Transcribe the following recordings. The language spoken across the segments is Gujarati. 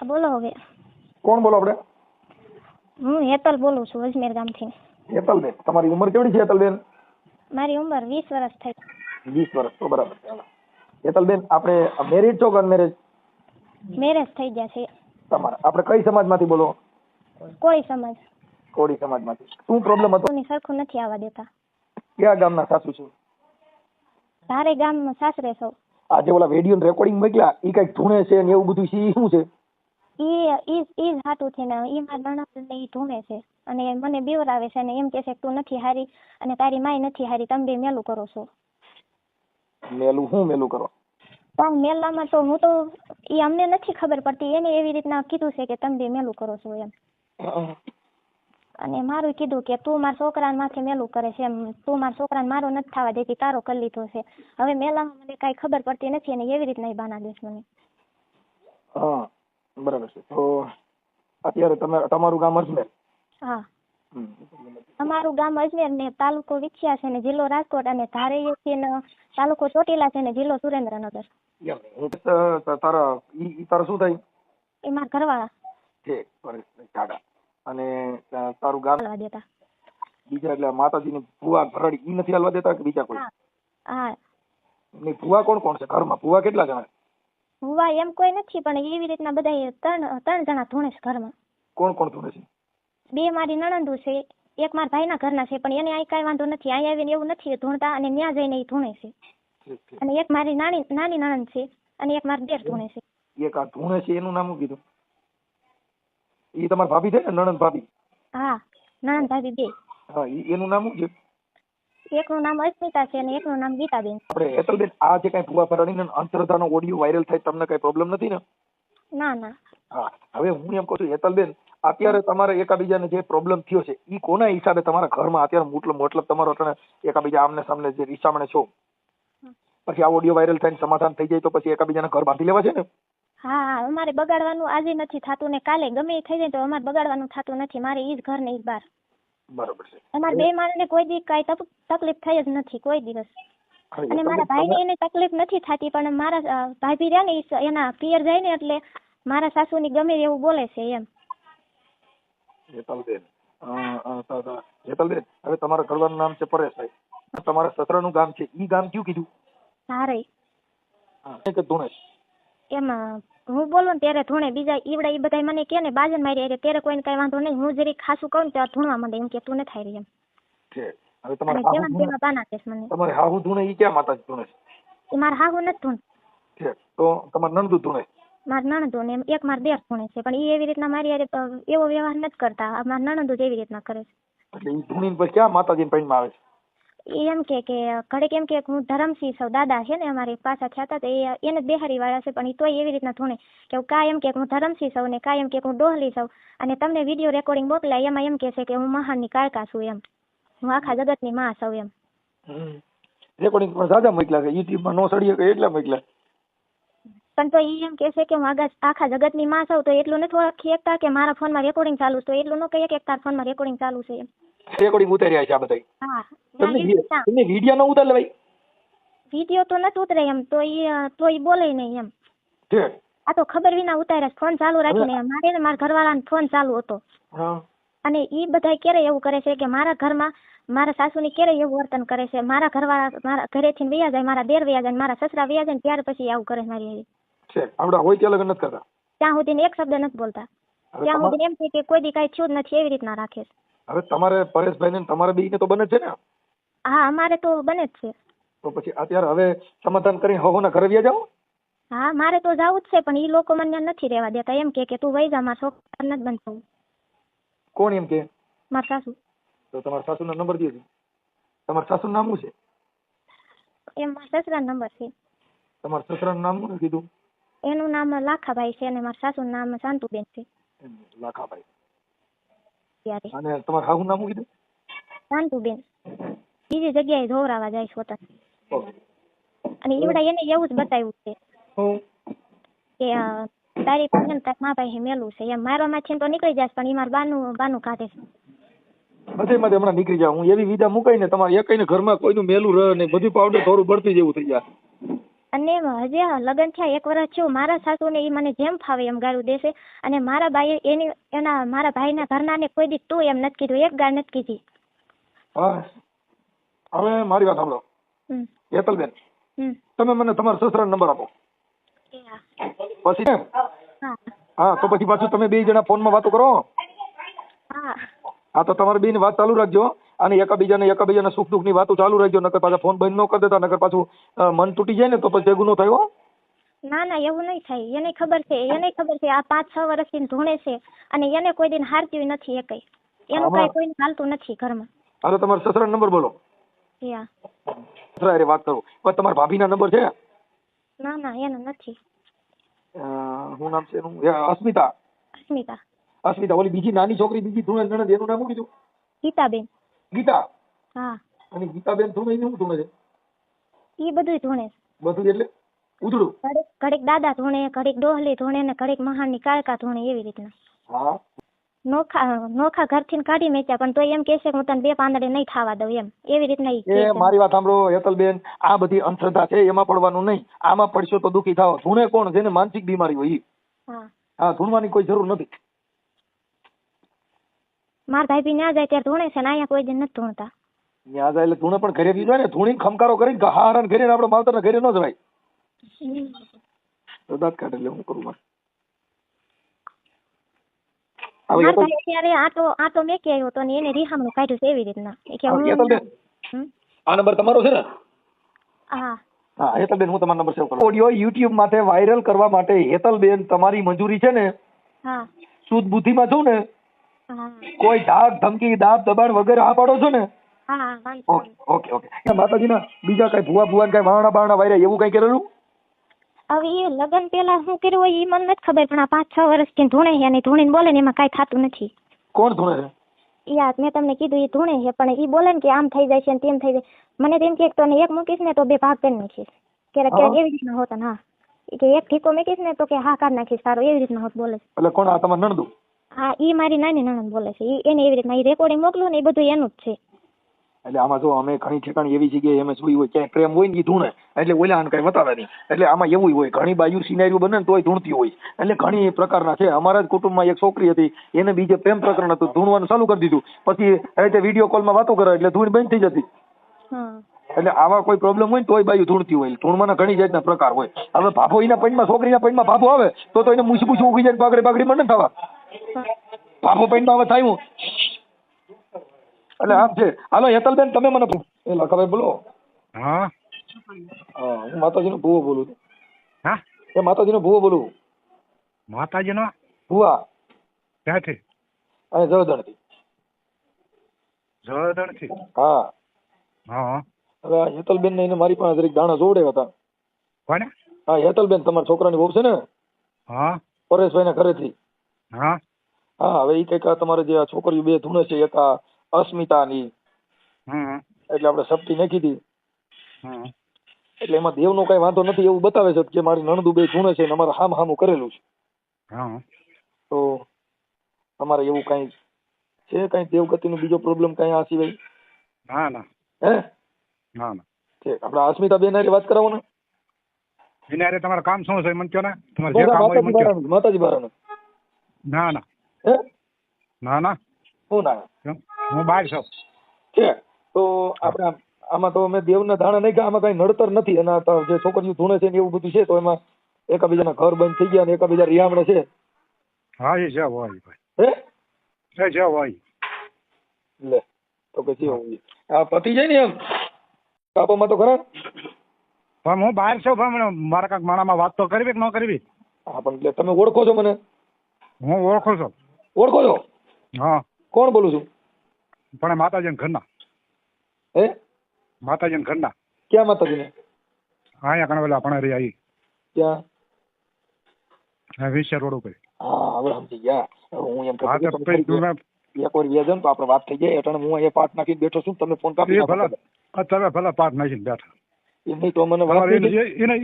બોલો હવે. કોણ બોલો આપણે? હું હેતલ બોલું છું અજમેર ગામથી. હેતલબેન, તમારી ઉંમર કેવડી છે હેતલબેન? મારી ઉંમર 20 વર્ષ થઈ. 20 વર્ષ, તો બરાબર છે. હેતલબેન, આપણે મેરિડ છો કે અનમેરિડ? મેરેજ થઈ ગયા છે. તમારા આપણે કઈ સમાજમાંથી બોલો? કોઈ સમાજ. કોળી સમાજમાંથી. શું પ્રોબ્લેમ હતો? કોની સરખું નથી આવવા દેતા. કયા ગામના સાસુ છો? ધારે ગામમાં સાસરે છો. આ જે ઓલા વિડીયો રેકોર્ડિંગ મોકલ્યા ઈ કઈક ધૂણે છે ને એવું બધું છે, ઈ શું છે? ઈ હાટું છે ને ઈ મારા નણંદ ને ઈ ધૂણે છે અને મને બીવરાવે છે ને એમ કે છે કે તું નથી હારી અને તારી માય નથી હારી, તમે બે મેલું કરો છો. મેલું શું મેલું કરો? પણ મેલામાં તો હું તો ઈ અમને નથી ખબર પડતી, એને એવી રીતના કીધું છે કે તમે બે મેલું કરો છો એમ. અને મારું કીધું કે તું મારા છોકરાને માથે મેલું કરે છે એમ, તું મારા છોકરાને મારો નથી થવા દેતી, તારો કરી લીધો છે. હવે મેલામાં મને કઈ ખબર પડતી નથી અને એવી રીતના બાના દેશ મને. હા, બરાબર છે. તો અત્યારે તમારું ગામ અજમેર? હા, અમારું ગામ અજમેર ને તાલુકો વિછિયા છે ને જિલ્લો રાજકોટ અને ધારે છે ને તાલુકો ચોટીલા છે ને જિલ્લો સુરેન્દ્રનગર. તારા શું થાય? એ મારા ઘરવાળા છે જાડા. અને તારું ગામ દેતા બીજા એટલે માતાજીની ભુવા ભરાડી ઈ નથી હાલવા દેતા કે બીજા કોઈ? હા. ની ભુવા કોણ કોણ છે ઘરમાં? ભુવા કેટલા જણા? ભુવા એમ કોઈ નથી પણ એવી રીતના બધા ત્રણ જણા ધૂણે છે ઘરમાં. કોણ કોણ ધૂણે છે? બે મારી નણંદુ છે, એક મારા ભાઈના ઘરના છે પણ એને અહીં કઈ વાંધો નથી, અહીંયા આવીને એવું નથી ધૂણતા અને ત્યાં જઈને એ ધૂણે છે. અને એક મારી નાની નણંદ છે અને એક મારા દેર ધૂણે છે. એક આ ધૂણે છે એનું નામ શું કીધું? એ તમારા ભાભી છે ને, નણંદ ભાભી? હા, નણંદ ભાભી બે. હા, એનું નામ શું છે? એકનું નામ અસ્મિતા છે અને એકનું નામ ગીતાબેન. આપણે હેતલબેન, આ જે કઈ ભુવા ભરાડીને અંધશ્રદ્ધાનો ઓડિયો વાયરલ થાય તમને કઈ પ્રોબ્લેમ નથી ને? ના ના. હા, હવે હું એમ કહું છું હેતલબેન, અત્યારે તમારે એકાબીજાને જે પ્રોબ્લેમ થયો છે ઈ કોના હિસાબે તમારા ઘરમાં અત્યારે મતલબ તમારો એકાબીજા આમને સામને જે રીસામણે છો, પછી આ ઓડિયો વાયરલ થઈને સમાધાન થઈ જાય તો પછી એકાબીજાના ઘર બાંધી લેવા છે ને? હા, અમારે બગાડવાનું આજે નથી થતું ને કાલે ગમે એ થઈ જાય તો અમારે બગાડવાનું થતું નથી. મારે ઈ જ ઘર ને ઈ જ બાર. બરોબર છે. અમારે બે માણસને કોઈ દી કઈ તકલીફ થઈ જ નથી કોઈ દિવસ. અને મારા ભાઈને એને તકલીફ નથી થતી પણ મારા ભાભી રહ્યા ને એના પિયર જાય ને એટલે મારા સાસુની ગમે એવું બોલે છે એમ. હેતલબેન, હવે તમારા ઘરવાળાનું નામ છે પરેશભાઈ, તમારા સસરાનું ગામ છે ઈ ગામ કયું કીધું? ધારે. કે ધૂણે? એમાં હું બોલું ને ત્યારે ધૂણે, બીજા ઈવડા ઈ બધા મને કે ને બાજન મારી એટલે ત્યારે કોઈને કઈ વાંધો નહીં. હું જરી ખાસું કહું ને ત્યારે ધૂણવા માંડે એમ કે તું નથી હારી એમ. છે. હવે તમારે હાહુ ધૂણે ઈ ક્યાં માતાજી ધૂણે છે? એ મારા હાહુ નથી ધૂણ છે. તો તમારા નણંદુ ધૂણે? મારા નણંદો ને એક મારા દેર ધૂણે છે પણ એ એવી રીતના મારી એવો વ્યવહાર નથી કરતા. મારા નણંદો જ એવી રીતના કરે છે. એટલે ઈ ધૂણીને પછી ક્યાં માતાજીને પૈણમાં આવે છે? એમ કે ઘડીક એમ કે હું ધરમસિંહ સૌ દાદા છે ને અમારી પાછા થયા હતા તો એને જ બેહારી વાળા છે પણ એ તોય એવી રીતના ધૂણે કે કા એમ કે હું ધરમસિંહ સૌ ને કા એમ કે હું ડોહલી સૌ અને તમને વિડીયો રેકોર્ડિંગ મોકલાય એમાં એમ કે છે કે હું મહાનની કાળકા છું એમ, હું આખા જગતની માં સૌ એમ. રેકોર્ડિંગ પણ સાદા મોકલ્યા છે, યુટ્યુબમાં નો સડીએ કે એટલા મોકલ્યા. પણ તો એ એમ કે છે કે હું આખા જગતની માં સૌ તો એટલું નથી ઓળખી શકતા કે મારા ફોનમાં રેકોર્ડિંગ ચાલુ તો એટલું ન કહીએ કે તારા ફોનમાં રેકોર્ડિંગ ચાલુ છે એમ. રેકોર્ડિંગ ઉતાર્યા છે આ બધા? હા. તમને વિડિયો ન ઉતાર લેવાય? વિડિયો તો નથી ઉતરે એમ તો ઈ બોલે નહીં એમ. આ તો ખબર વિના ઉતાર્યા, ફોન ચાલુ રાખીને. મારે ને મારા ઘરવાળાનો ફોન ચાલુ હતો અને ઈ બધા ક્યારે એવું કરે છે કે મારા ઘરમાં મારા સાસુની ક્યારે એવું વર્તન કરે છે, મારા ઘરવાળા મારા ઘરેથી વયા જાય, મારા દેર વયા જાય, મારા સસરા વયા જાય ત્યાર પછી આવું કરે મારી છે. આવડા હોય ત્યાં લગન નથી કરતા? ત્યાં સુધી એક શબ્દ નથી બોલતા, ત્યાં સુધી એમ છે કે કોઈ દી કઈ થયું જ નથી એવી રીતના રાખે છે. હવે તમારે પરેશભાઈ ને તમારે બેયને તો બને છે ને? હા, અમારે તો બને જ છે. તો પછી અત્યારે હવે સમાધાન કરીને હહોના ઘરે વ્યા જાવ? હા, મારે તો જવું જ છે પણ ઈ લોકો મને નથી રહેવા દેતા. એમ કે તું વઈ જા, મારા છોકરા નથી બનતું. કોણ એમ કે? મારા સાસુ. તો તમારા સાસુનો નંબર દે. તમારા સાસુનું નામ શું છે? એમ મારા સસરાનો નંબર છે. તમારા સસરાનું નામ શું કીધું? એનું નામ લાખાભાઈ છે અને મારા સાસુનું નામ શાંતુબેન છે. લાખાભાઈ. અને તમારા હાહુ નામ શું કીધું? શાંતુબેન. બીજી જગ્યાએ ધોરાવા જાય છે અને ઈવડા એને એવું જ બતાવ્યું છે કે તારી પાસે તાર મા ભાઈ મેલું છે એમ. મારવા માંથી તો નીકળી જાય પણ ઈ મારું બાનું કાઢે છે. બધે માંથી હમણાં નીકળી જાવ. હું એવી વિધા મુકાઈ ને તમારે એકઈને ઘરમાં કોઈનું મેલું રહે ને બધું પાવડર થોડું બળતી જેવું થઈ જાય. અને હજી લગ્ન થયા 1 વર્ષ થયું, મારા સાસુને ઈ મને જેમ ફાવે એમ ગાળું દેશે, અને મારા બાઈએ મારા ભાઈના ઘરનાને કોઈ દી તું એમ નથી કીધું, એક ગાળ નથી કીધી. હા, હવે મારી વાત સાંભળો હેતલબેન, તમે મને તમારા સસરાનો નંબર આપો. પછી હા, તો પછી પાછું તમે 2 જણા ફોનમાં વાતો કરો. હા, તો તમારે બેની વાત ચાલુ રાખજો, અને એકાબીજાને સુખ દુઃખની વાતો ચાલુ રાખજો, નકર પાછા ફોન બંધ ન કરી દેતા, નકર પાછું મન તૂટી જાય ને તો પછી ગુનો થયો. ના ના, એવું નહીં થાય. એને ખબર છે આ 5-6 વર્ષથી ધૂણે છે, અને એને કોઈ દિન હારતી નથી એકઈ. એનું કઈ કોઈને હાલતું નથી ઘરમાં. હાલો, તમારા સસરાનો નંબર બોલો. સસરા વાત કરું. પણ તમારા ભાભીના નંબર છે? ના ના, એનો નથી. શું નામ છે એનું? અસ્મિતા. ઓલી બીજી નાની છોકરી, બીજી ધૂણે નણંદ, એનું નામ શું કીધું? ગીતાબેન. ગીતા? હા. અને ગીતાબેન ધૂણે શું ધૂણે છે? ઈ બધું ધૂણે. બધું એટલે ઉધડું? ઘડીક દાદા ધૂણે, ઘડીક ડોહલી ધૂણે, ને ઘડીક મહાનની કાળકા ધૂણે, એવી રીતના. હા. નોખા ઘરથી કાઢી મેચ્યા, પણ તો એમ કહે છે કે હું તને 2 પાંદડે નહીં થાવા દઉં, એમ એવી રીતના ઈ કહે છે. મારી વાત સાંભળો હેતલબેન, આ બધી અંધશ્રદ્ધા છે, એમાં પડવાનું નહીં. આમાં પડશો તો દુઃખી થાવ. ધૂણે કોણ? જેને માનસિક બીમારી હોય ઈ. હા, ધૂણવાની કોઈ જરૂર નથી. માર ભાઈ ન્યા જાય ત્યારે ધૂણે છે, ને અહીંયા કોઈ દિન નથી ધૂણતા. ન્યા જાય એટલે ધૂણે, પણ ઘરે બીજો ને ધૂણી ખમકારો કરીને ગહારણ ઘરે આપણે માવતરના ઘરે ન જવાય. તો દાંત કાઢે એટલે હું કરું મારે. અત્યારે આટો મેકી આવ્યો તો એને રીહામણું કાઢ્યું છે, એવી રીતના. આ નંબર તમારો છે ને? હા. હા, હેતલબેન, હું તમારો નંબર સેવ કરું. ઓડિયો યુટ્યુબ માટે વાયરલ કરવા માટે હેતલબેન તમારી મંજૂરી છે ને? હા. શુદ્ધ બુદ્ધિમાં છો ને? કોઈ ધાક ધમકી દાબ દબાણ વગેરે હા પાડો છો ને? હા. ઓકે. માતાજીના બીજા કઈ ભુવા કઈ વારણા બારણા વાયરા એવું કઈ કરેલું? હવે એ લગ્ન પેલા શું કર્યું હોય એ મને નથી ખબર, પણ આ 5-6 વર્ષથી ધૂણે છે, અને ધૂણીને બોલે ને એમાં કઈ થતું નથી. કોણ ધૂણે છે? યાર, મેં તમને કીધું એ ધૂણે છે, પણ એ બોલે ને કે આમ થઈ જાય છે ને તેમ થઈ જાય. મને તેમ કે તને એક મૂકીશ ને તો 2 ભાગ કરી નાખીશ. ક્યારેક એવી રીતના હોતા. હા, કે એક ઠીકો મૂકીશ ને તો કે હા કાઢ નાખીશ સારું, એવી રીતના હોત બોલે. એટલે કોણ? આ તમાર નણંદ? હા, ઈ મારી નાની નણંદ બોલે છે. એને એવી રીતના રેકોર્ડિંગ મોકલું ને એ બધું એનું જ છે. એટલે આમાં જો અમે ઘણી ઠેકાણી એવી જગ્યાએ અમે જોઈ હોય ક્યાંય પ્રેમ હોય ને ધૂણે, એટલે ઓલા કઈ બતાવે નહીં. એટલે આમાં એવું હોય, ઘણી બાજુ સિનારીઓ બને ને તોય ધૂણતી હોય. એટલે ઘણી પ્રકારના છે. અમારા જ કુટુંબમાં એક છોકરી હતી, એને બીજે પ્રેમ પ્રકરણ હતું, ધૂણવાનું ચાલુ કરી દીધું. પછી રીતે વિડીયો કોલમાં વાતો કરે એટલે ધૂણ બંધ થઈ જતી. એટલે આવા કોઈ પ્રોબ્લેમ હોય ને તોય બાજુ ધૂણતી હોય. ધૂણવાના ઘણી જાતના પ્રકાર હોય. હવે ભાભો એના પૈણમાં, છોકરીના પૈણમાં ભાભો આવે તો એને મૂછ ઉગી જાય, પાઘડી મને થવા. ભાભો પૈણમાં હવે થાય. એટલે આમ છે. હાલો હેતલબેન, તમે મને લખાભાઈ બોલો. હા, હું માતાજીનો ભૂવો બોલું છું. હા, એ માતાજીનો ભૂવો બોલું. માતાજીનો ભૂવા? ક્યાંથી? અને જળદણથી. જળદણથી? હા. હા. હવે હેતલબેન ને એને મારી પાસે જરીક દાણા જોડે હતા. કોને? હા, હેતલબેન તમારા છોકરાની વહુ છે ને? હા. પરેશભાઈ ના ઘરેથી. હા. હા, હવે એ કઈક તમારે જે છોકરીઓ 2 ધૂણે છે, એક અસ્મિતા ની, એટલે આપણે સપટી નાખી હતી. એટલે એમાં દેવનો કઈ વાંધો નથી એવું બતાવે છે કે મારી નણંદુ 2 ધૂણે છે, અમારે હામું કરેલું છે. તો તમારે એવું કઈ છે? કઈ દેવગતિ નો બીજો પ્રોબ્લેમ કઈ આ સિવાય? ના. હે? ના. ઠીક, આપણે અસ્મિતા બેન હારે વાત કરાવો ને. એના હારે તમારું કામ શું છે મને કહો ને. તમારે જે કામ હોય મને કહો. માતાજી બારાનું. ના. હે? ના. શું ના? હું બહાર છું. છે તો આપણે આમાં તો અમે દેવના ધાણા નહીં, આમાં કઈ નડતર નથી. અને જે છોકરીઓ ધૂણે છે ને એવું બધું છે, તો એમાં એકાબીજાના ઘર બંધ થઈ ગયા અને એકાબીજા રિયામણે છે. હા, એ છે હોય ભાઈ. હે? એ છે હોય. લે તો પછી આ પતી જાય ને એમ કાપોમાં તો ખરા. પણ હું બહાર છું, પણ મારા કાંઈક માણામાં વાત તો કરવી કે ન કરવી? હા, પણ તમે ઓળખો છો મને? હું ઓળખું છું. ઓળખો છો? હા. કોણ બોલું છું? પણ માતાજી ઘરના. હે? માતાજી ઘરના. ક્યાં માતાજીને? અહીંયા કણવેલા પણ આવી. ક્યાં? વિશે રોડ ઉપર. હા, હવે સમજી ગયા. હું એમ હા, તો એક વાર વ્યાજન તો આપણે વાત થઈ જાય. એટલે હું અહીંયા પાઠ નાખીને બેઠો છું, તમે ફોન કાપી નાખો. તમે ભલે પાઠ નાખીને બેઠા. એમ નહીં તો મને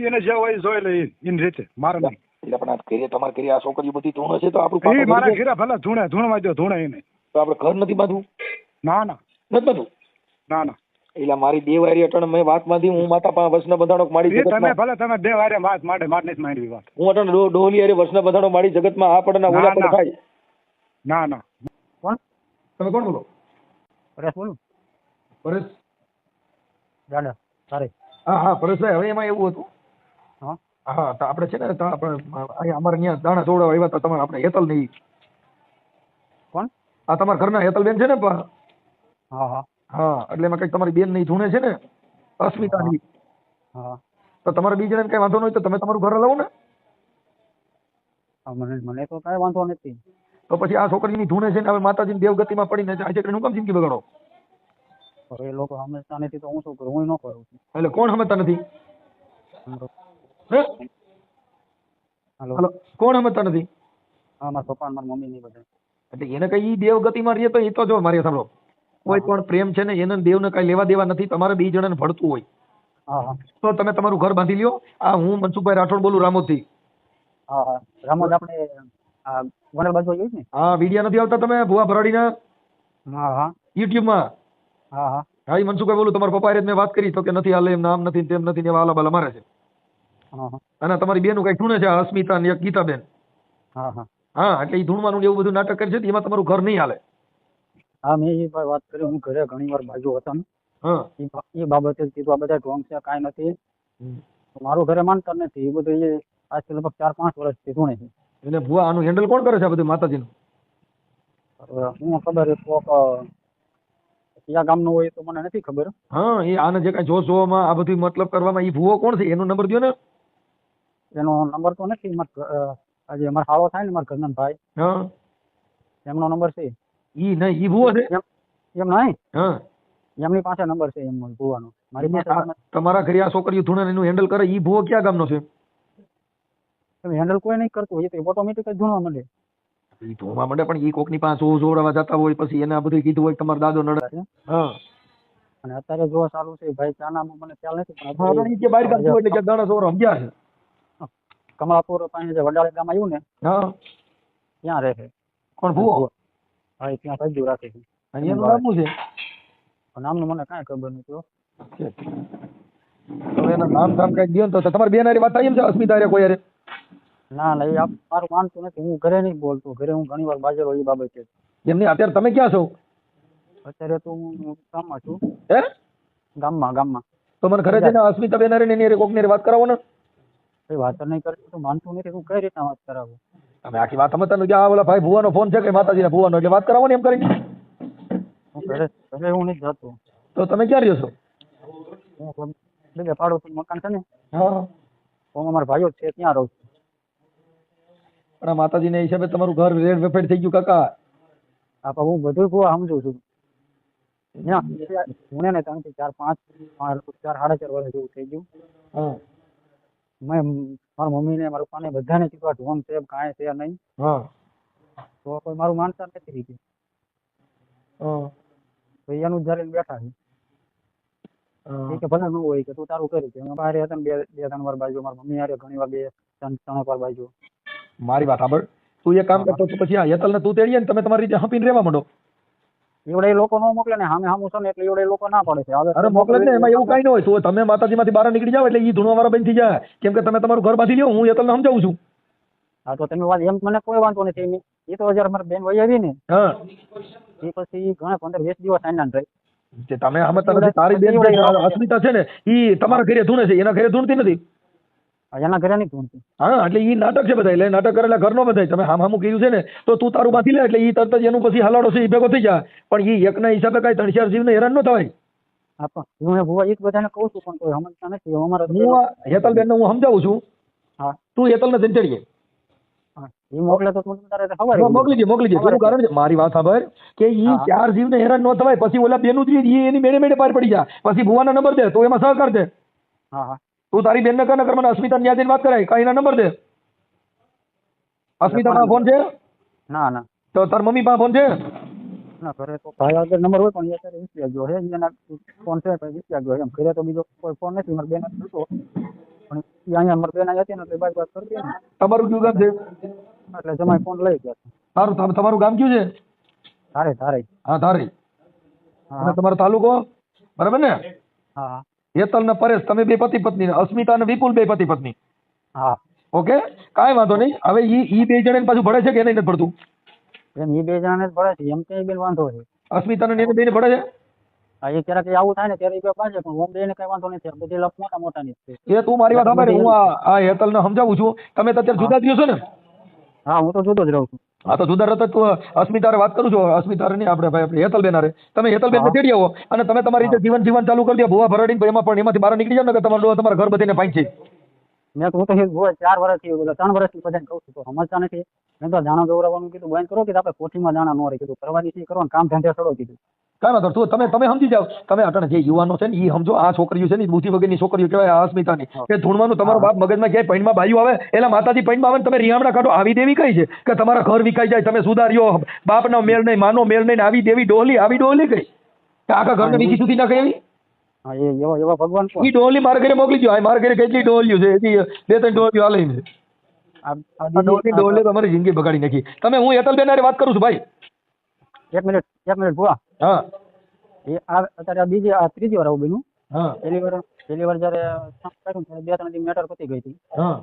એને જે હોય જોઈ લે એની રીતે. મારે નહીં. એટલે પણ આ ઘરે તમારે ઘરે આ છોકરીઓ બધી ધૂણે છે, તો આપણું મારા ઘરે ભલે ધૂણવા દો, ધૂણે એને. તો આપણે ઘર નથી બાંધવું? ના. નથી બાંધવું? ના. એટલે મારી બે વારી અટણ મેં વાત માંથી હું માતા પાસે વસને બધાડો મારી એ તમે જગતમાં ભલે તમે બે વારે વાત માટે નથી માંડવી વાત. હું અટણ ડોહલી હારે વસને બધાડો મારી જગતમાં આ પડના ઓલા ના, પર ના. થાય. ના ના કોણ? તમે કોણ બોલો? પરેશ બોલું. પરેશ? દાદા સારી. હા હા પરેશભાઈ, હવે એમાં એવું હતું. હા હા તો આપણે છે ને તો આપણે અહીંયા અમારે ત્યાં દાણા ચોવડાવવા આવ્યા હતા તમારે આપણે હેતલ નહીં. કોણ? આ તમારા ઘરના હેતલબેન છે ને હા હા હા એટલે એમાં કંઈક તમારી બેન નહીં ધૂણે છે ને અસ્મિતાની. હા તો તમારે બીજા જણાને કઈ વાંધો ન હોય તો તમે તમારું ઘર હલાવો ને. હા, મને તો કાંઈ વાંધો નથી. તો પછી આ છોકરીની ધૂણે છે ને હવે માતાજીની દેવગતિમાં પડીને આજે કરીને હું કામ જિંદગી બગાડો? પણ એ લોકો સમજતા નથી તો હું શું કરું? હું ન કરું છું. એટલે કોણ સમજતા નથી? હે? હાલો. હલો, કોણ સમજતા નથી? હા, મારા પપ્પા અને મારી મમ્મી નહીં બધા. એટલે એને કઈ ઈ દેવગતિમાં રહીએ તો એ તો જો મારી સાંભળો, કોઈ પણ પ્રેમ છે ને એને દેવને કઈ લેવા દેવા નથી. તમારે બે જણાને ભળતું હોય હા હા તો તમે તમારું ઘર બાંધી લ્યો. આ હું મનસુખભાઈ રાઠોડ બોલું રામોદથી. હા હા રામોદ આપણે આ ગોંડલ બાજુ જોયું ને? હા વિડિયા નથી આવતા તમે ભુવા ભરાડીના હા હા યુટ્યુબમાં? હા હા હા ઈ મનસુખભાઈ બોલું. તમારા પપ્પા હારે મેં વાત કરી તો કે નથી હાલે, એમ નામ નથી તેમ નથી ને એવા આલા બાલા મારે છે. હા હા અને તમારી બેનું કઈ ધૂણે છે અસ્મિતા ને એક ગીતાબેન. હા હા હા એટલે ઈ ધૂણવાનું ને એવું બધું નાટક કરે છે એમાં તમારું ઘર નહીં હાલે. હા મેં એ વાત કરી. હું ઘરે ઘણી વાર બાજુ હતો ને હા એ બાબતે જ કીધું આ બધા ઢોંગ છે, કાંઈ નથી. મારું ઘરે માનતા નથી. એ બધું એ આજથી લગભગ 4-5 વર્ષથી ધૂણે છે. એટલે ભુવા આનું હેન્ડલ કોણ કરે છે આ બધું માતાજીનું? હવે હું ખબર એ કોક કયા ગામનો હોય તો મને નથી ખબર. હા એ આને જે કઈ જોશ જોવામાં આ બધું મતલબ કરવામાં ઈ ભુવો કોણ છે એનો નંબર દો ને. એનો નંબર તો નથી. આજે અમારો હાળો થાય ને મારા ઘરના ભાઈ, હા એમનો નંબર છે. ઈ નહીં, ઈ ભુવો છે. એમ નહીં, હા એમની પાસે નંબર છે એમનો ભુવાનો. મારી પાસે તમારા ઘરે આ છોકરીઓ ધૂણે એનું હેન્ડલ કરે ઈ ભુવો ક્યાં ગામનો છે? હેન્ડલ કોઈ નહીં કરતું. એ તો ઓટોમેટિક જ ધૂણવા માંડે. ઈ ધૂણવા માંડે પણ ઈ કોકની પાસે જોડાવા જતા હોય પછી એને આ બધું કીધું હોય તમારો દાદો નડે. હા અને અત્યારે જોવા સારું છે ભાઈ. ચાનામાં મને ખ્યાલ નથી પણ હા ઈ કે બહાર ગામ છું એટલે કે દાણા સોરો સમજ્યા છે. કમલાપુર પાસે જે વડાળી ગામ આવ્યું ને હા ત્યાં રહે છે. કોણ ભુવો? હા એ ત્યાં સજ્જુ રાખે છે. અને એનું નામ શું છે? નામનું મને કાંઈ ખબર નથી હો. હવે એના નામ ધામ કઈ દો તો તમારી બેન હારે વાત થાય એમ છે અસ્મિતા હારે કોઈ હારે? ના ના એ મારું માનતું નથી. હું ઘરે નહીં બોલતો. ઘરે હું ઘણી વાર બાજેલો એ બાબતે. એમ નહીં, અત્યારે તમે ક્યાં છો? અત્યારે તો હું ગામમાં છું. હે ગામમાં તો મને ઘરે જઈને અસ્મિતા બેન હારે ને એની હારે કોકની હારે વાત કરાવો ને. કઈ વાત જ નહીં કરતી તો માનતું નથી. હું કઈ રીતના વાત કરાવું? તમે આખી વાત સમજતા નથી. આ ઓલા ભાઈ ભુવાનો ફોન છે કે માતાજીના ભુવાનો એટલે વાત કરાવો ને એમ કરીને. હું ઘરે હું નથી જતો. તો તમે ક્યાં રહ્યો છો? હું બે પાડોશી મકાન છે ને હા હું અમારા ભાઈઓ છે ત્યાં રહું છું. પણ આ માતાજીના હિસાબે તમારું ઘર રેડ વેફેડ થઈ ગયું કાકા. હા પણ હું બધું ભૂવા સમજુ છું. હું ને 3 થી 4 5 4 સાડા 4 વર્ષ જેવું થઈ ગયું. હા મેં મારા મમ્મી ને મારા પપ્પાને બધાને કીધું આ ઢોંગ છે કાંઈ છે નહીં. હા તો કોઈ મારું માનતા નથી રીતે. હા તો એનું જ ધરીને બેઠા છે. એ કે ભલે ન હોય કે તું તારું કરી છે. બહાર હતા ને 2-3 વાર બાજુ. મારી મમ્મી હારે ઘણી વાર 2-3 વાર બાજુ. મારી વાત સાંભળ. તું એક કામ કરતો તો પછી આ હેતલ ને તું તેડીએ ને તમે તમારી રીતે હપીને રહેવા માંડો. એવડે લોકો ન મોકલે ને સામે સામું છે ને એટલે એવડે લોકો ના પડે છે. હવે અરે મોકલે જ ને, એમાં એવું કઈ ન હોય. તો તમે માતાજીમાંથી બહાર નીકળી જાવ એટલે ઈ ધૂણવા વાળા બંધ થઈ જાય. કેમ કે તમે તમારું ઘર બાંધી લ્યો. હું હેતલને સમજાવું છું. હા તો તમે વાત એમ મને કોઈ વાંધો નથી. એ તો જયારે મારી બેન વહી આવી ને હા એ પછી ઘણા 15-20 દિવસ આનંદ રહી. જે તમે સમજતા નથી. તારી બેન જે અસ્મિતા છે ને ઈ તમારા ઘરે ધૂણે છે, એના ઘરે ધૂણતી નથી. એના ઘરે નહીં ધૂણતી. હા એટલે ઈ નાટક છે બધા. એટલે નાટક કરે એટલે ઘર નો બધાય. તમે હામું કર્યું છે ને તો તું તારું બાંધી લે એટલે ઈ તરત જ એનું પછી હલાડો છે ઈ ભેગો થઈ જાય. પણ ઈ એકના હિસાબે કઈ 3-4 જીવને હેરાન ન થવાય. હા પણ હું ભૂવા એક બધાને કહું છું પણ કોઈ સમજતા નથી. અમારા હું હેતલબેન ને હું સમજાવું છું. હા તું હેતલ ને તેડીએ. હા એ મોકલે તો તું તારે ખબર મોકલી દે. એનું કારણ છે મારી વાત સાંભળ કે ઈ 4 જીવને હેરાન ન થવાય. પછી ઓલા બેનું જ એની મેળે મેળે પાર પડી જાય. પછી ભુવાના નંબર દે તો એમાં સહકાર દે. હા હા તું તારી બેન ને કર મને અસ્મિતા ન્યા જઈને વાત કરાય. કઈ ના નંબર દે. અસ્મિતા પાસે ફોન છે? ના ના તો તાર મમ્મી પાસે ફોન છે? ના ઘરે તો ભાઈ આગળ નંબર હોય પણ એ અત્યારે વિસર્યા ગયો છે. એના ફોન છે પણ વિસર્યા ગયો એમ. ઘરે તો બીજો કોઈ ફોન નથી. મારી બેન હતો પણ એ અહીંયા મારી બેન અહીંયા હતી ને એટલે વાત કરતી ને તમારું કયું ગામ છે? એટલે જમાઈ ફોન લઈ ગયા. તારું તમારું ગામ કયું છે? ધારે હા ધારી. હા અને તમારો તાલુકો? બરાબર ને? હા હેતલ ને પરેશ તમે બે પતિ પત્ની, અસ્મિતા ને વિપુલ બે પતિ પત્ની. હા ઓકે, કાંઈ વાંધો નહીં. હવે ઈ બે જણ પાછું ભળે છે કે નહીં નથી ભળતું? એમ એ 2 જણાને જ ભળે છે, એમ કે બેન વાંધો છે. અસ્મિતા ને બેને ભળે છે? હા એ ક્યારેક આવું થાય ને ત્યારે એ બાજે, પણ ઓમ બેને કઈ વાંધો નથી, બધી લપ મોટા મોટા ની છે. એ તું મારી વાત સાંભળ, હું આ હેતલ ને સમજાવું છું. તમે તો અત્યારે જુદા થયો છો ને? હા હું તો જુદો જ રહું છું. હા તો જુદા રહેતા તું અસ્મિતારે વાત કરું છું. અસ્મિતારે નહીં, આપણે હેતલબેન હારે. તમે હેતલબેન ને તેડી આવો અને તમે તમારી રીતે જીવન ચાલુ કરી દો. ભૂવા ભરાડીને એમાં પણ એમાંથી બહાર નીકળી જાવ ને કે તમારા ઘર બધીને પાંચ છે. મેં તો હું તો 4 વર્ષથી 3 વર્ષથી બધાને કહું છું તો સમજતા નથી. મેં તો દાણા દોરાવાનું કીધું બંધ કરો, કે આપણે કોઠીમાં દાણા ન રહે કીધું, કરવાની છે કરવાનું, કામ ધંધે છોડો કીધું. કાંઈ વાંધો તું તમે સમજી જાવ. તમે અટાણે જે યુવાનો છે ને એ સમજો, આ છોકરીઓ છે ને બુદ્ધિ વગરની છોકરીઓ કહેવાય, આ અસ્મિતાની કે ધૂણવાનું તમારો બાપ મગજમાં ક્યાંય પૈણમાં બાયું આવે એટલે માતાજી પૈણમાં આવે ને તમે રિયામણા કાઢો. આવી દેવી કઈ છે કે તમારા ઘર વિકાઈ જાય, તમે સુધાર્યો, બાપનો મેળ નહીં, માનો મેળ નહીં, આવી દેવી ડોલી કઈ કે આખા ઘરને વીખી સુધી નાખે એવી? હા એવા ભગવાન ઈ ડોલી મારા ઘરે મોકલી દો. મારા ઘરે કેટલી ડોલીઓ છે, હજી 2-3 ડોલીઓ હાલે છે. આ ડોલી તમારી જિંદગી બગાડી નાખી. તમે હું હેતલબેન હારે વાત કરું છું ભાઈ. એક મિનિટ ભુવા. હા એ અત્યારે આ ત્રીજી વાર આવું બન્યું. હા પહેલી વાર જયારે 2-3 દી મેટર પતી ગઈ હતી. હા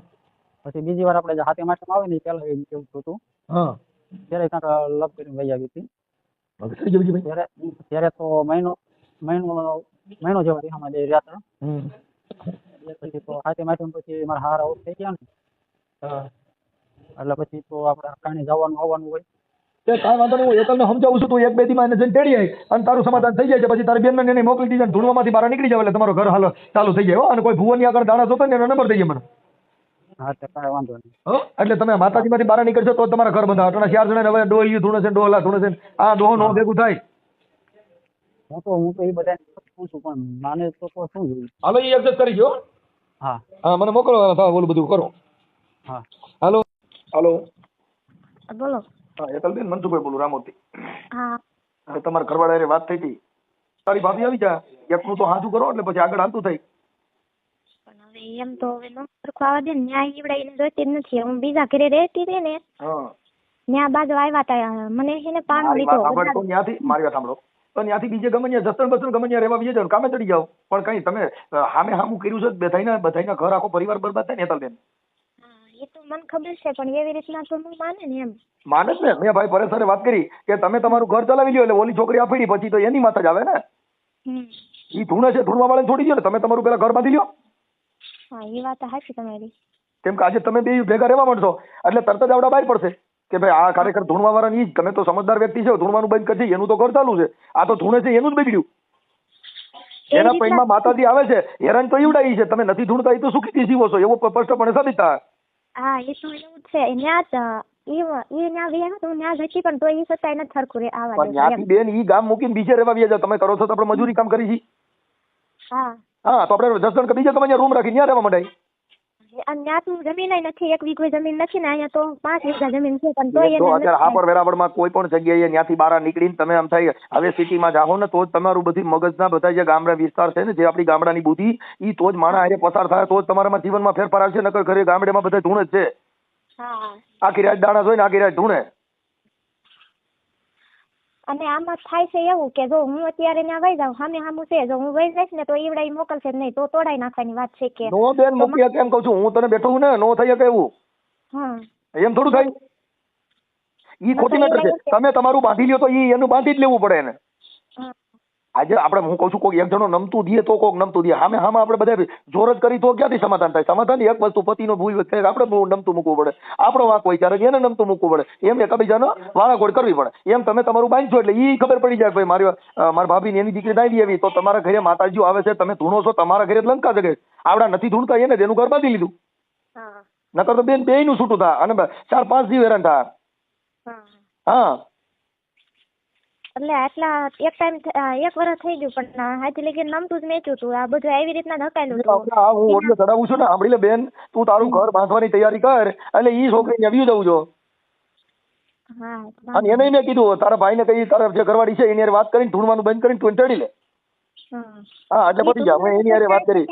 પછી બીજી વાર આપણે હાથે માસમાં આવે ને પેલા એવું હતું, હા ત્યારે કાંક લપ કરીને વહી આવી હતી. ત્યારે તો મહિનો જેવા દેહામાં બે રહ્યા હતા. પછી તો હાથે માસમાં પછી મારા હાર આઉટ થઈ ગયા ને, એટલે પછી તો આપણે કાંઈ જવાનું આવવાનું હોય. કાંઈ વાંધો નહીં, હું હેતલને સમજાવું છું. તું 1-2 દીમાં એને જઈને તેડી આવી અને તારું સમાધાન થઈ જાય છે. પછી તારી બેનને એને મોકલી દીધા, ધૂળમાંથી બહાર નીકળી જાવ એટલે તમારો ઘર હાલ ચાલુ થઈ જાય. અને કોઈ ભુવનની આગળ દાણા જોતો ને એનો નંબર થઈ જાય મને. હા તો કાંઈ વાંધો નહીં. એટલે તમે માતાજીમાંથી બહાર નીકળશો તો તમારા ઘર બંધા. અટણા 4 જણા હવે ડોહ્યું ધૂણે છે, ડોહલા ધૂણે છે, આ ડોહો નો ભેગું થાય. હું તો એ બધા પૂછું પણ માને તો શું જોયું. હાલો એ એડજસ્ટ કરી જો. હા હા મને મોકલો, ઓલું બધું કરો. હા હાલો બોલો. હા હેતલબેન, મનસુખભાઈ બોલું, રામોતી. હા હવે તમારા ઘરવાળા વાત થઈ હતી, તારી ભાભી આવી જા, એકનું તો હાજુ કરો એટલે પછી આગળ હાલતું થાય. પણ હવે એમ તો હવે નો સરખું આવવા દે ને, ન્યાય ઈવડાઈને જોઈતી જ નથી. હું બીજા ઘરે રહેતી હતી ને, ન્યા બાજુ આવ્યા તા, મને છે ને પાણો લીધો. મારી વાત સાંભળો, તો ત્યાંથી બીજે ગમે જસણ બસણ ગમે રહેવા બીજે જાવ, કામે ચડી જાવ. પણ કઈ તમે હામે હામું કર્યું છે, બધાના ઘર આખો પરિવાર બરબાદ થાય ને હેતલબેન. એ તો મને ખબર છે, પણ એવી રીતના તો હું માને ને એમ. માને જ ને. મેં ભાઈ પરેશ સાથે વાત કરી કે તમે તમારું ઘર ચલાવી લ્યો એટલે ઓલી છોકરી આપી પછી તો એની માથા જ આવે ને. ઈ ધૂણે છે, ધૂણવા વાળાને છોડી દો ને, તમે તમારું પેલા ઘર બાંધી લ્યો. હા એ વાત સાચી તમારી. કેમ કે આજે તમે બે ભેગા રહેવા માંડશો એટલે તરત જ આવડા બહાર પડશે કે ભાઈ આ ખરેખર ધૂણવા વાળા ની. તમે તો સમજદાર વ્યક્તિ છે, ધૂણવાનું બંધ કરશે, એનું તો ઘર ચાલુ છે. આ તો ધૂણે છે એનું જ બગડ્યું. એના પૈણમાં માતાજી આવે છે, હેરાન તો ઈવડાઈ છે. તમે નથી ધૂણતા એ તો સુખીથી જીવો છો, એવો સ્પષ્ટપણે સાબિત થાય. હા એ તો એવું જ છે. પણ તો એ સત્તાય નથી સરખું રે આવા. પણ ત્યાંથી બેન ઈ ગામ મૂકીને બીજે રહેવા વ્યા જાવ. તમે કરો છો તો આપણે મજૂરી કામ કરી છીએ. હા તો આપણે 10 જણ કે બીજે તમે રૂમ રાખી ત્યાં રહેવા માંડાય. ત્યાં તું જમીન નથી, 1 વીઘો જમીન નથી ને, અહીંયા તો 5 વીઘા જમીન છે. પણ તો અત્યારે હાપર વેરાવળમાં કોઈ પણ જગ્યાએ ત્યાંથી બહાર નીકળીને તમે આમ થાય હવે સિટીમાં જાઓ ને તો જ તમારું બધી મગજના બધા જે ગામડા વિસ્તાર છે ને, જે આપણી ગામડાની બુદ્ધિ ઈ તો જ માણસ હારે પસાર થાય, તો જ તમારામાં જીવનમાં ફેરફાર આવશે. નકર ઘરે ગામડામાં બધા ધૂણે જ છે. આખી રાત દાણા જોઈને આખી રાત ધૂણે. અને આમાં થાય છે એવું કે જો હું અત્યારે ત્યાં વહી જાઉં, સામું છે, જો હું વહી જઈશ ને તો ઈવડા મોકલશે જ નહીં, તો તોડાઈ નાખવાની વાત છે. કે નો બેન મૂકી કેમ કહું છું હું તને, બેઠો હું ને, નો થઈ શકે એવું. એમ થોડું થાય. ઈ ખોટી મેટર છે. તમે તમારું બાંધી લ્યો તો ઈ એનું બાંધી જ લેવું પડે એને. આજે આપણે હું કહું છું કોઈ એક જણો નમતું દે તો કોક નમતું દે. હામે આપણે બધા જોર જ કરી તો ક્યાંથી સમાધાન થાય? સમાધાન એક વસ્તુ પતિનો ભૂલ થાય, આપણે નમતું મૂકવું પડે. આપણો વાંક હોય ત્યારે એને નમતું મૂકવું પડે. એમ એકબીજાનો વાળાગોળ કરવી પડે. એમ તમે તમારું બાંધશો એટલે ઈ ખબર પડી જાય ભાઈ મારી ભાભી એની દીકરી દાઈ આવી તો તમારા ઘરે માતાજીઓ આવે છે, તમે ધૂણો છો, તમારા ઘરે લંકા જગે. આવડા નથી ધૂણતા એને તેનું ઘર બાંધી લીધું. નકર તો બેન બેયનું છૂટું થાય અને 4-5 જીવ હેરાન થાય. હા એટલે આટલા એક ટાઈમ 1 વર્ષ થઈ ગયું પણ હાથી લગી નમતું જ મેચ્યું હતું. આ બધું એવી રીતના ધકાયેલું હતું. હું ઓડિયો ચડાવું છું ને, સાંભળી લે બેન, તું તારું ઘર બાંધવાની તૈયારી કર એટલે ઈ છોકરીને આવ્યું જવું જો. અને એને મેં કીધું તારા ભાઈને કઈ તારા જે ઘરવાળી છે એની વાત કરીને ધૂણવાનું બંધ કરીને તું ચડી લે. હા એટલે પતી જા. મેં એની હારે વાત કરી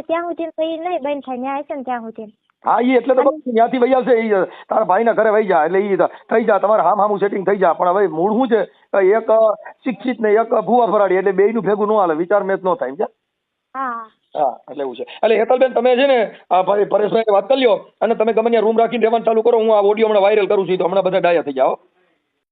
ત્યાં સુધી કઈ નહીં બંધ થાય, ન્યાય છે ને ત્યાં સુધી. હા ઈ એટલે તો કહું છું, ત્યાંથી વહી આવશે ઈ તારા ભાઈના ઘરે વહી જા એટલે ઈ થઈ જા તમારે હામું સેટિંગ થઈ જા. પણ હવે મૂળ શું છે કે એક શિક્ષિત ને એક ભૂવા ફરાડી એટલે બેયનું ભેગું ન હાલે, વિચાર મેચ ન થાય સમજ્યા? હા હા એટલે એવું છે. એટલે હેતલબેન તમે છે ને આ ભાઈ પરેશભાઈ વાત કરી લ્યો અને તમે ગમે ત્યાં રૂમ રાખીને રહેવાનું ચાલુ કરો. હું આ ઓડિયો હમણાં વાયરલ કરું છું તો હમણાં બધા ડાયા થઈ જાઓ.